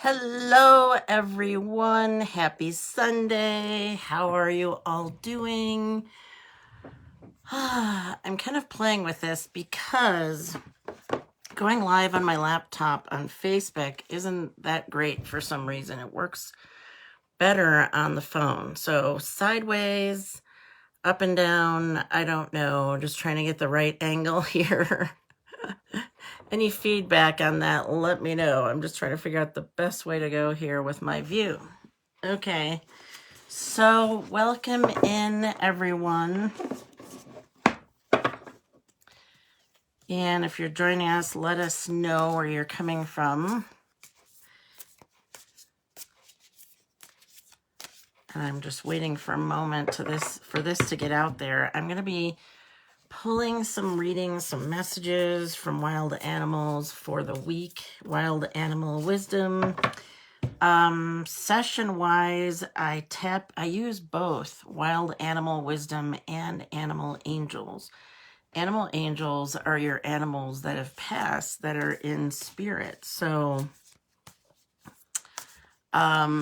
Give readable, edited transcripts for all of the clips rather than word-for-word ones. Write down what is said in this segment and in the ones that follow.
Hello, everyone. Happy Sunday. How are you all doing? I'm kind of playing with this because going live on my laptop on Facebook isn't that great for some reason. It works better on the phone. So sideways, up and down, I don't know. Just trying to get the right angle here. Any feedback on that, let me know. I'm just trying to figure out the best way to go here with my view. Okay, so welcome in, everyone. And if you're joining us, let us know where you're coming from. And I'm just waiting for a moment for this to get out there. I'm going to be pulling some readings, some messages from wild animals for the week, wild animal wisdom. Session wise, I use both wild animal wisdom and animal angels. Animal angels are your animals that have passed that are in spirit. So, I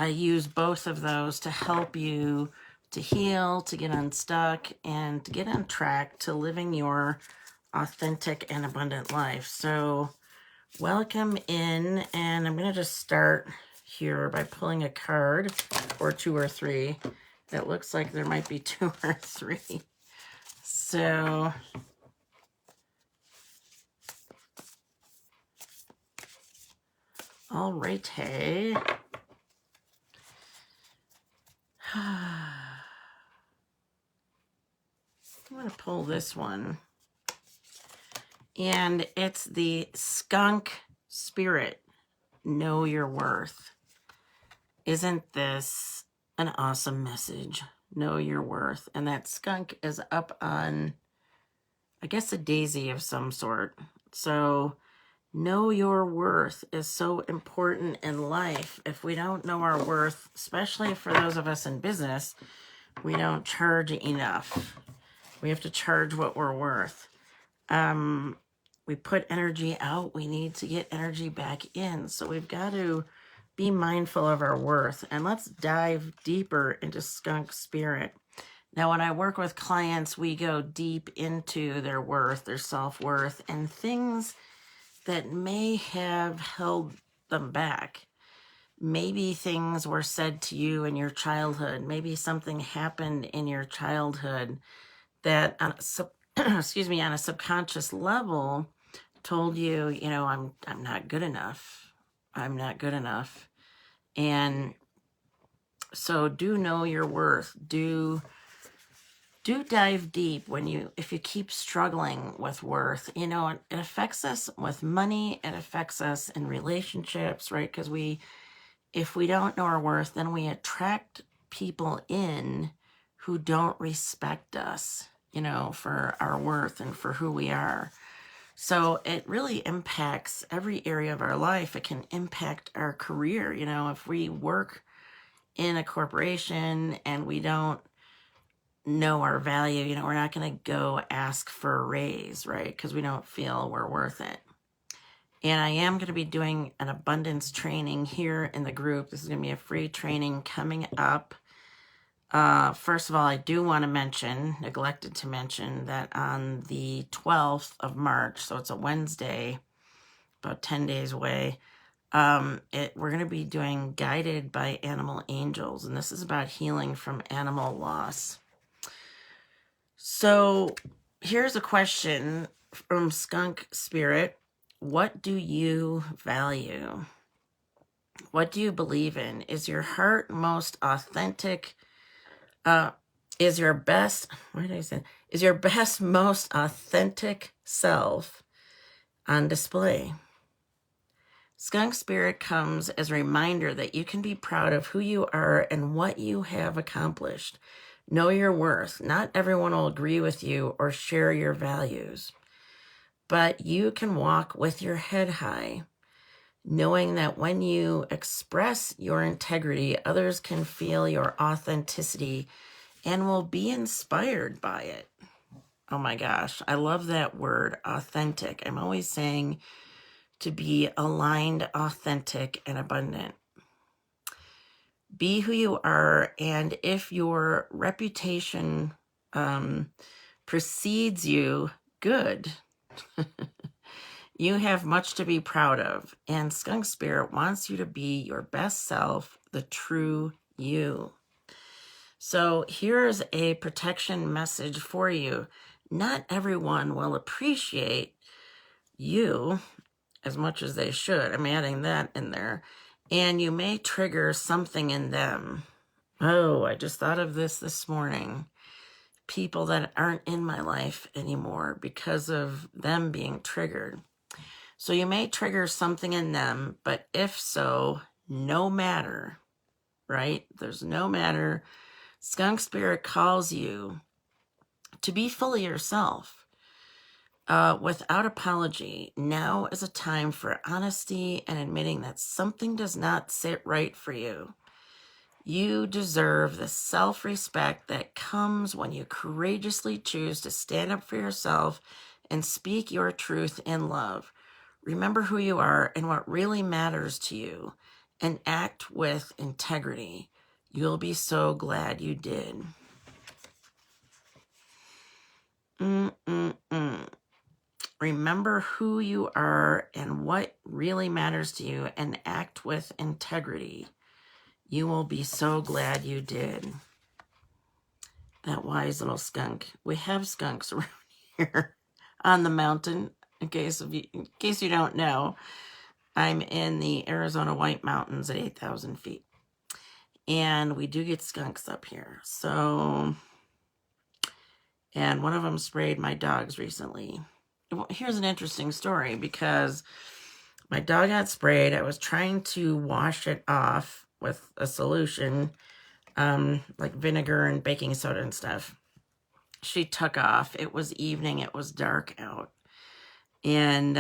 use both of those to help you to heal, to get unstuck, and to get on track to living your authentic and abundant life. So, welcome in, and I'm going to just start here by pulling a card, or two or three. It looks like there might be two or three. So, all right, hey. I'm going to pull this one. And it's the Skunk Spirit. Know your worth. Isn't this an awesome message? Know your worth. And that skunk is up on, I guess, a daisy of some sort. So, know your worth is so important in life. If we don't know our worth, especially for those of us in business, we don't charge enough. We have to charge what we're worth. We put energy out, we need to get energy back in. So we've got to be mindful of our worth. And let's dive deeper into skunk spirit. Now, when I work with clients, we go deep into their worth, their self-worth, and things that may have held them back. Maybe things were said to you in your childhood. Maybe something happened in your childhood that, on a subconscious level, told you, I'm not good enough. I'm not good enough. And so do know your worth. Do dive deep if you keep struggling with worth. It affects us with money. It affects us in relationships, right? Because if we don't know our worth, then we attract people in who don't respect us, for our worth and for who we are. So it really impacts every area of our life. It can impact our career. If we work in a corporation and we don't know our value, we're not going to go ask for a raise, right? Because we don't feel we're worth it. And I am going to be doing an abundance training here in the group. This is going to be a free training coming up. First of all, I do want to neglected to mention that on the 12th of March, so it's a Wednesday, about 10 days away, we're going to be doing Guided by Animal Angels, and this is about healing from animal loss. So here's a question from Skunk Spirit. What do you value? What do you believe in? Is your heart most authentic? Is your best, most authentic self on display? Skunk Spirit comes as a reminder that you can be proud of who you are and what you have accomplished. Know your worth. Not everyone will agree with you or share your values, but you can walk with your head high, knowing that when you express your integrity, others can feel your authenticity and will be inspired by it. Oh my gosh, I love that word, authentic. I'm always saying to be aligned, authentic, and abundant. Be who you are, and if your reputation precedes you, good. You have much to be proud of, and Skunk Spirit wants you to be your best self, the true you. So here's a protection message for you. Not everyone will appreciate you as much as they should. I'm adding that in there. And you may trigger something in them. Oh, I just thought of this morning. People that aren't in my life anymore because of them being triggered. So you may trigger something in them, but if so, no matter, right? There's no matter. Skunk Spirit calls you to be fully yourself without apology. Now is a time for honesty and admitting that something does not sit right for you. You deserve the self-respect that comes when you courageously choose to stand up for yourself and speak your truth in love. Remember who you are and what really matters to you, and act with integrity. You'll be so glad you did. Remember who you are and what really matters to you, and act with integrity. You will be so glad you did. That wise little skunk. We have skunks around here on the mountain. In case you don't know, I'm in the Arizona White Mountains at 8,000 feet. And we do get skunks up here. So, and one of them sprayed my dogs recently. Here's an interesting story, because my dog got sprayed. I was trying to wash it off with a solution, like vinegar and baking soda and stuff. She took off. It was evening. It was dark out. And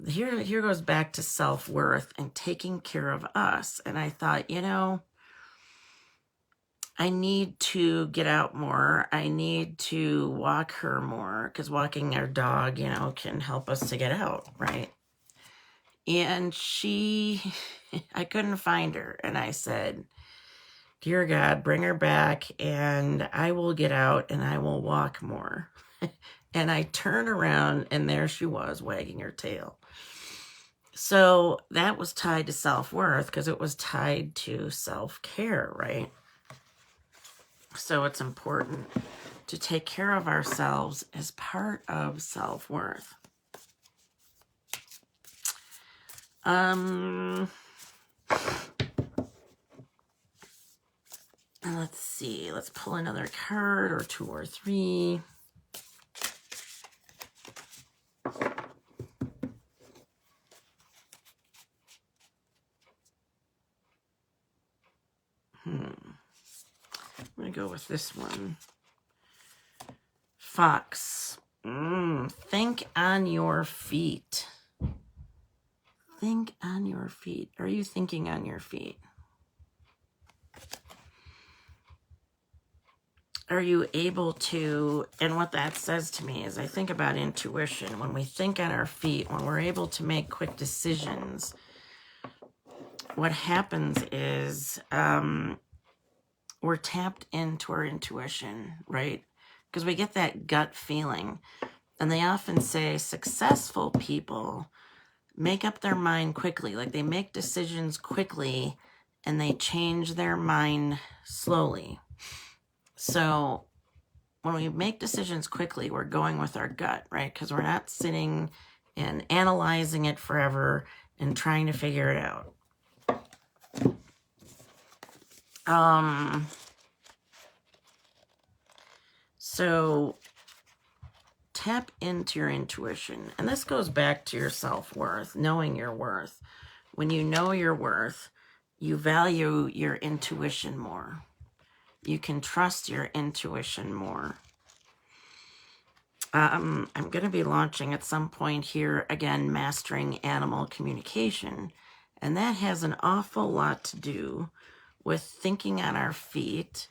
here goes back to self-worth and taking care of us. And I thought, I need to get out more. I need to walk her more, because walking our dog, can help us to get out, right? And I couldn't find her. And I said, dear God, bring her back and I will get out and I will walk more. And I turned around and there she was, wagging her tail. So that was tied to self-worth, because it was tied to self-care, right? So it's important to take care of ourselves as part of self-worth. Let's see. Let's pull another card, or two or three. I'm going to go with this one. Fox. Think on your feet. Think on your feet. Are you thinking on your feet? Are you able to, and what that says to me is, I think about intuition. When we think on our feet, when we're able to make quick decisions, what happens is we're tapped into our intuition, right? Because we get that gut feeling. And they often say successful people make up their mind quickly. Like, they make decisions quickly and they change their mind slowly. So when we make decisions quickly, we're going with our gut, right? Because we're not sitting and analyzing it forever and trying to figure it out. So tap into your intuition. And this goes back to your self-worth, knowing your worth. When you know your worth, you value your intuition more. You can trust your intuition more. I'm going to be launching at some point here, again, Mastering Animal Communication. And that has an awful lot to do with thinking on our feet,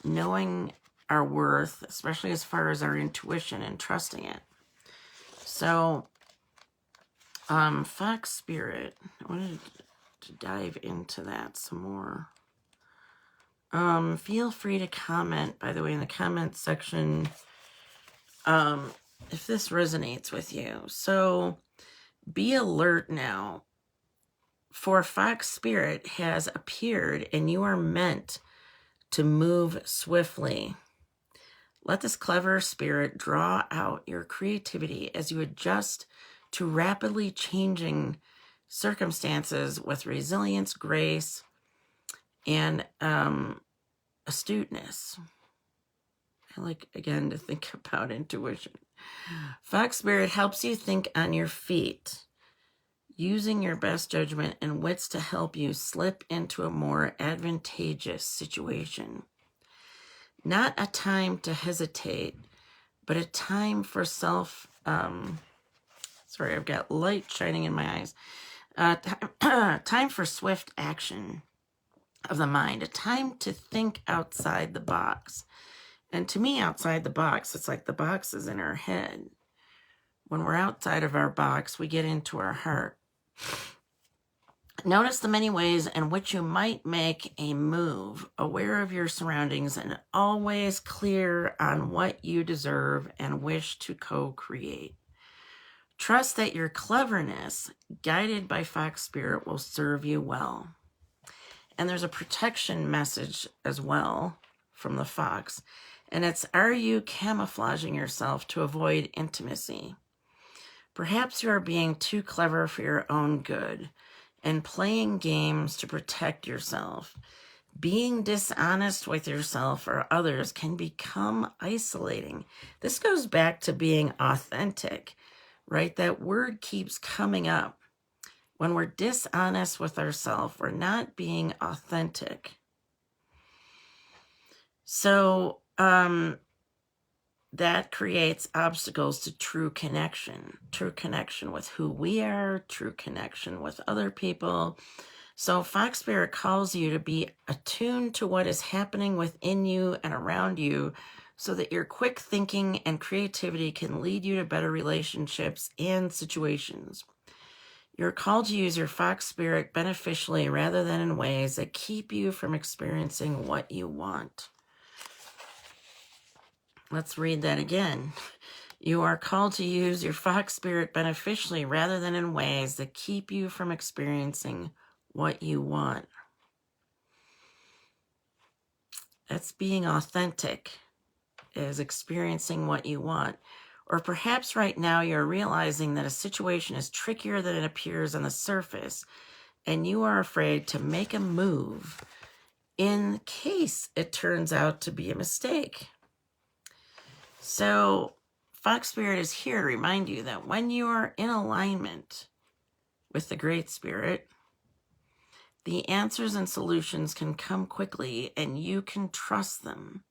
knowing our worth, especially as far as our intuition, and trusting it. So Fox Spirit. I wanted to dive into that some more. Feel free to comment, by the way, in the comment section, if this resonates with you. So be alert now, for Fox Spirit has appeared and you are meant to move swiftly. Let this clever spirit draw out your creativity as you adjust to rapidly changing circumstances with resilience, grace, and astuteness. I like, again, to think about intuition. Fox Spirit helps you think on your feet, using your best judgment and wits to help you slip into a more advantageous situation. Not a time to hesitate, but a time for sorry, I've got light shining in my eyes. Time for swift action of the mind, a time to think outside the box. And to me, outside the box, it's like the box is in our head. When we're outside of our box, we get into our heart. Notice the many ways in which you might make a move, aware of your surroundings, and always clear on what you deserve and wish to co-create. Trust that your cleverness, guided by Fox Spirit, will serve you well. And there's a protection message as well from the fox. And it's, are you camouflaging yourself to avoid intimacy? Perhaps you are being too clever for your own good and playing games to protect yourself. Being dishonest with yourself or others can become isolating. This goes back to being authentic, right? That word keeps coming up. When we're dishonest with ourselves, we're not being authentic. So that creates obstacles to true connection with who we are, true connection with other people. So Fox Spirit calls you to be attuned to what is happening within you and around you so that your quick thinking and creativity can lead you to better relationships and situations. You're called to use your Fox Spirit beneficially rather than in ways that keep you from experiencing what you want. Let's read that again. You are called to use your Fox Spirit beneficially rather than in ways that keep you from experiencing what you want. That's being authentic, is experiencing what you want. Or perhaps right now you're realizing that a situation is trickier than it appears on the surface, and you are afraid to make a move in case it turns out to be a mistake. So Fox Spirit is here to remind you that when you are in alignment with the Great Spirit, the answers and solutions can come quickly and you can trust them.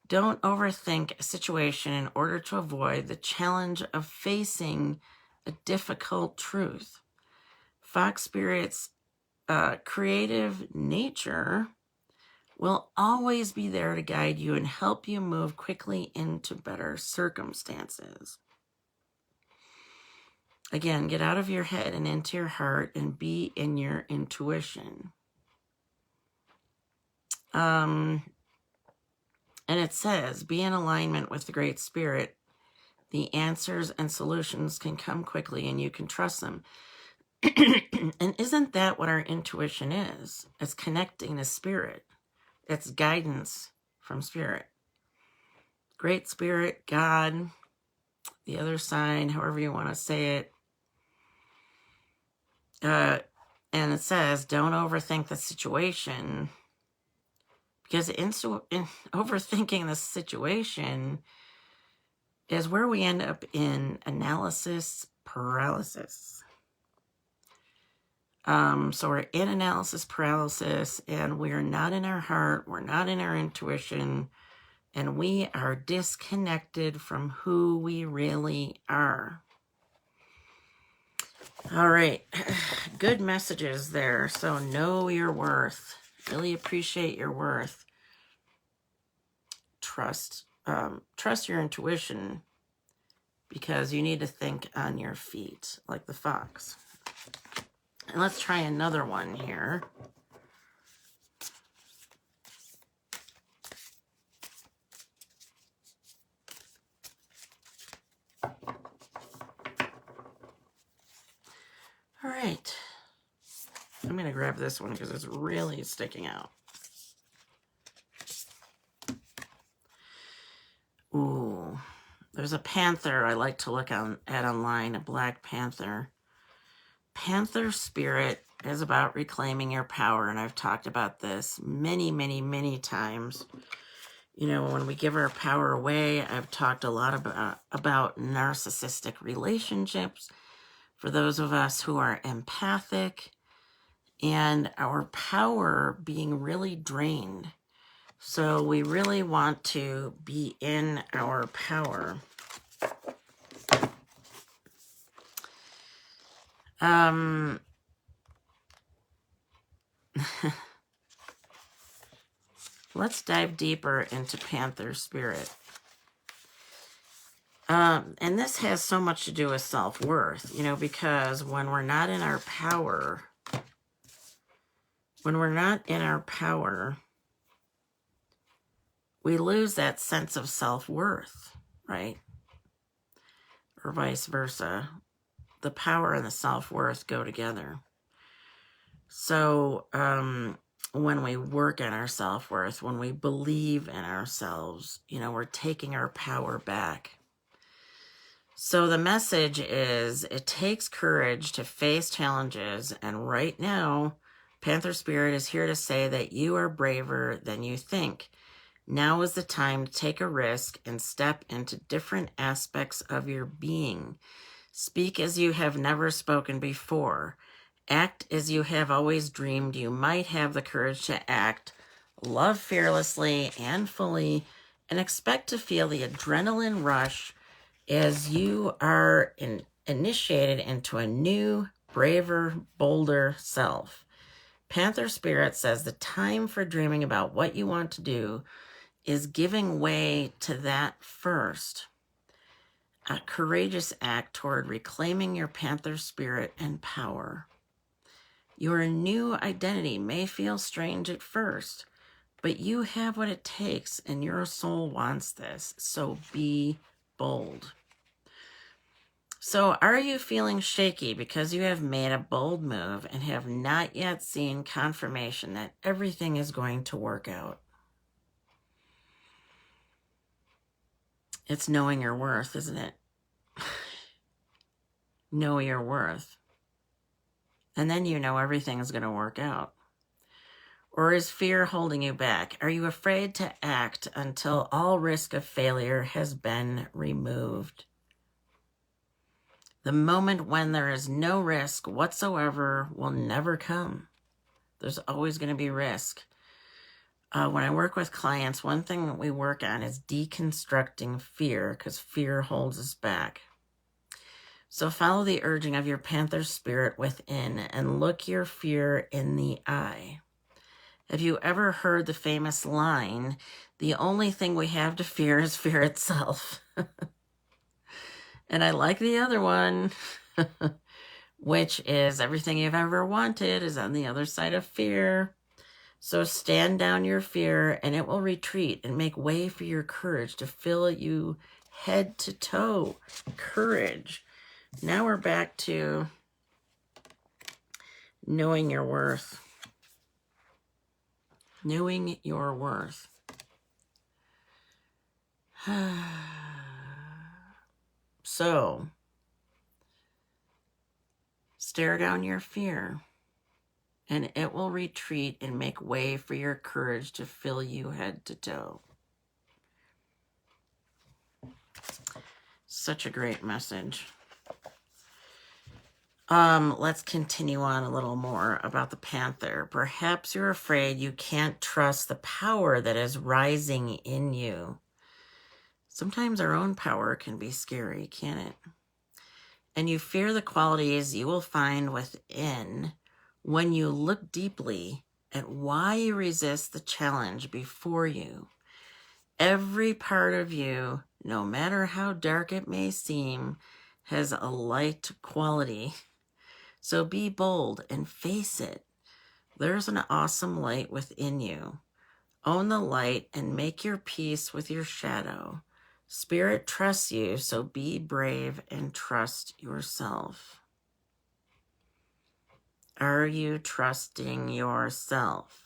Don't overthink a situation in order to avoid the challenge of facing a difficult truth. Fox Spirit's creative nature will always be there to guide you and help you move quickly into better circumstances. Again, get out of your head and into your heart and be in your intuition. And it says, be in alignment with the Great Spirit. The answers and solutions can come quickly and you can trust them. And isn't that what our intuition is? It's connecting to Spirit. It's guidance from Spirit. Great Spirit, God, the other side, however you want to say it. And it says, don't overthink the situation, because overthinking the situation is where we end up in analysis paralysis. So we're in analysis paralysis, and we're not in our heart, we're not in our intuition, and we are disconnected from who we really are. All right, good messages there. So know your worth. Really appreciate your worth. Trust your intuition, because you need to think on your feet like the fox. And let's try another one here. All right. I'm going to grab this one because it's really sticking out. Ooh, there's a panther I like to look at online, a black panther. Panther spirit is about reclaiming your power, and I've talked about this many, many, many times. You know, when we give our power away, I've talked a lot about narcissistic relationships for those of us who are empathic, and our power being really drained. So we really want to be in our power. Let's dive deeper into Panther spirit. And this has so much to do with self-worth, you know, because when we're not in our power, we lose that sense of self-worth, right? Or vice versa. The power and the self-worth go together. So when we work on our self-worth, when we believe in ourselves, you know, we're taking our power back. So the message is, it takes courage to face challenges, and right now, Panther Spirit is here to say that you are braver than you think. Now is the time to take a risk and step into different aspects of your being. Speak as you have never spoken before. Act as you have always dreamed you might have the courage to act. Love fearlessly and fully, and expect to feel the adrenaline rush as you are initiated into a new, braver, bolder self. Panther Spirit says the time for dreaming about what you want to do is giving way to that first. A courageous act toward reclaiming your Panther Spirit and power. Your new identity may feel strange at first, but you have what it takes and your soul wants this, so be bold. So are you feeling shaky because you have made a bold move and have not yet seen confirmation that everything is going to work out? It's knowing your worth, isn't it? Know your worth. And then you know everything is going to work out. Or is fear holding you back? Are you afraid to act until all risk of failure has been removed? The moment when there is no risk whatsoever will never come. There's always going to be risk. When I work with clients, one thing that we work on is deconstructing fear, because fear holds us back. So follow the urging of your Panther Spirit within and look your fear in the eye. Have you ever heard the famous line, the only thing we have to fear is fear itself? And I like the other one, which is everything you've ever wanted is on the other side of fear. So stand down your fear and it will retreat and make way for your courage to fill you head to toe. Courage. Now we're back to knowing your worth. Knowing your worth. So, stare down your fear, and it will retreat and make way for your courage to fill you head to toe. Such a great message. Let's continue on a little more about the Panther. Perhaps you're afraid you can't trust the power that is rising in you. Sometimes our own power can be scary, can't it? And you fear the qualities you will find within when you look deeply at why you resist the challenge before you. Every part of you, no matter how dark it may seem, has a light quality. So be bold and face it. There's an awesome light within you. Own the light and make your peace with your shadow. Spirit trusts you, so be brave and trust yourself. Are you trusting yourself?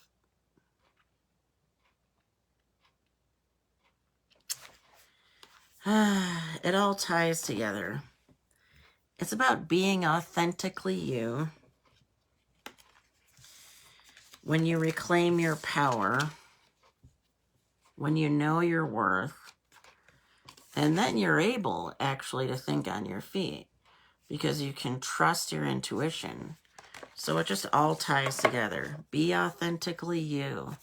It all ties together. It's about being authentically you. When you reclaim your power, when you know your worth, and then you're able actually to think on your feet because you can trust your intuition. So it just all ties together. Be authentically you.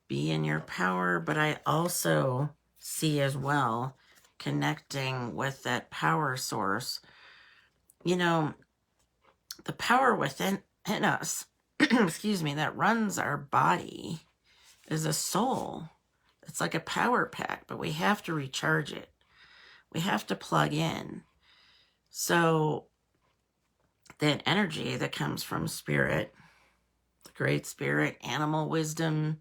Be in your power, but I also see as well connecting with that power source. You know, the power within us, excuse me, that runs our body is a soul. It's like a power pack, but we have to recharge it. We have to plug in. So that energy that comes from spirit, the great spirit, animal wisdom,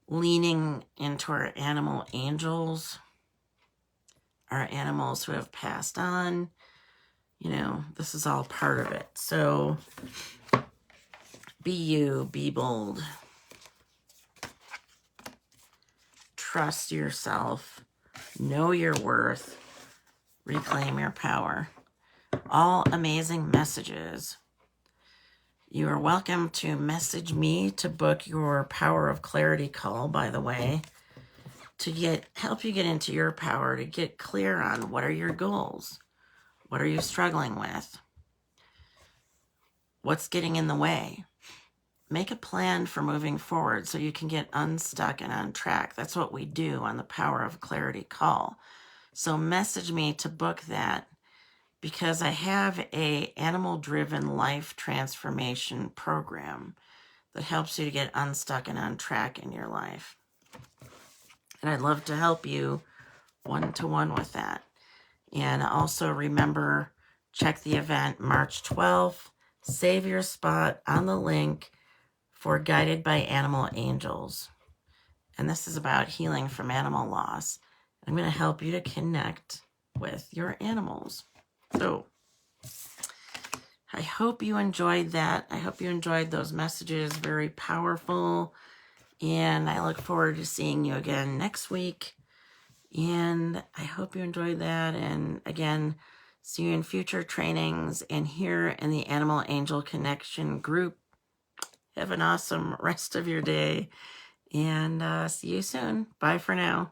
leaning into our animal angels, our animals who have passed on, you know, this is all part of it. So be you, be bold. Trust yourself. Know your worth. Reclaim your power. All amazing messages. You are welcome to message me to book your Power of Clarity call, by the way, to help you get into your power, to get clear on what are your goals. What are you struggling with? What's getting in the way? Make a plan for moving forward so you can get unstuck and on track. That's what we do on the Power of Clarity call. So message me to book that, because I have a animal-driven life transformation program that helps you to get unstuck and on track in your life. And I'd love to help you one-to-one with that. And also remember, check the event March 12th. Save your spot on the link for Guided by Animal Angels. And this is about healing from animal loss. I'm going to help you to connect with your animals. So I hope you enjoyed that. I hope you enjoyed those messages. Very powerful. And I look forward to seeing you again next week. And I hope you enjoyed that. And again, see you in future trainings and here in the Animal Angel Connection group. Have an awesome rest of your day. And see you soon. Bye for now.